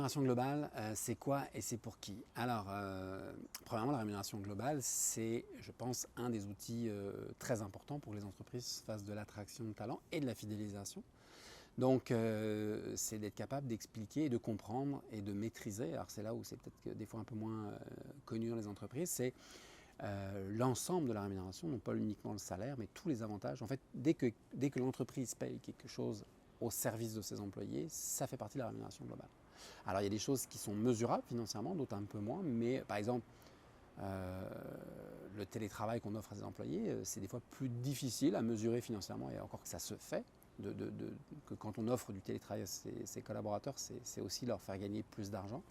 rémunération globale, c'est quoi et c'est pour qui? Alors, premièrement, la rémunération globale, c'est, je pense, un des outils très importants pour que les entreprises fassent de l'attraction de talent et de la fidélisation. Donc, c'est d'être capable d'expliquer et de comprendre et de maîtriser. Alors, c'est là où c'est peut-être que des fois un peu moins connu dans les entreprises, c'est l'ensemble de la rémunération, non pas uniquement le salaire, mais tous les avantages. En fait, dès que l'entreprise paye quelque chose au service de ses employés, ça fait partie de la rémunération globale. Alors, il y a des choses qui sont mesurables financièrement, d'autres un peu moins, mais par exemple, le télétravail qu'on offre à ses employés, c'est des fois plus difficile à mesurer financièrement, et encore que ça se fait, que quand on offre du télétravail à ses collaborateurs, c'est aussi leur faire gagner plus d'argent.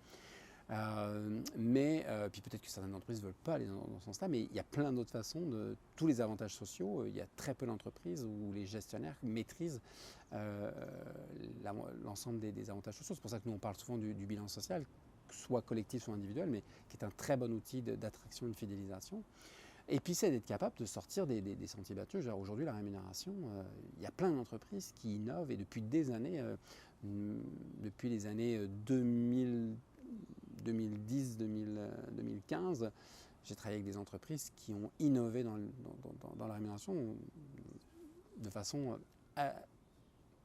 Puis peut-être que certaines entreprises ne veulent pas aller dans ce sens-là, mais il y a plein d'autres façons, de tous les avantages sociaux. Il y a très peu d'entreprises où les gestionnaires maîtrisent l'ensemble des avantages sociaux. C'est pour ça que nous on parle souvent du bilan social, soit collectif, soit individuel, mais qui est un très bon outil d'attraction et de fidélisation. Et puis c'est d'être capable de sortir des sentiers battus. Aujourd'hui, la rémunération, il y a plein d'entreprises qui innovent, et depuis des années, depuis les années 2010, 2015, j'ai travaillé avec des entreprises qui ont innové dans la rémunération de façon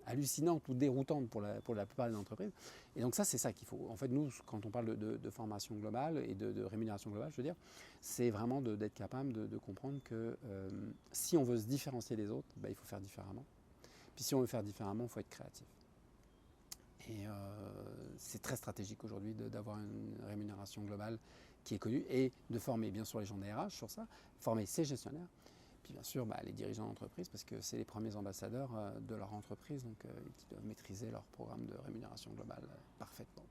hallucinante ou déroutante pour la plupart des entreprises. Et donc ça, c'est ça qu'il faut. En fait, nous, quand on parle de formation globale et de rémunération globale, je veux dire, c'est vraiment d'être capable de comprendre que si on veut se différencier des autres, il faut faire différemment. Puis si on veut faire différemment, il faut être créatif. Et c'est très stratégique aujourd'hui d'avoir une rémunération globale qui est connue, et de former bien sûr les gens des RH sur ça, former ses gestionnaires, puis bien sûr les dirigeants d'entreprise, parce que c'est les premiers ambassadeurs de leur entreprise, donc qui doivent maîtriser leur programme de rémunération globale parfaitement.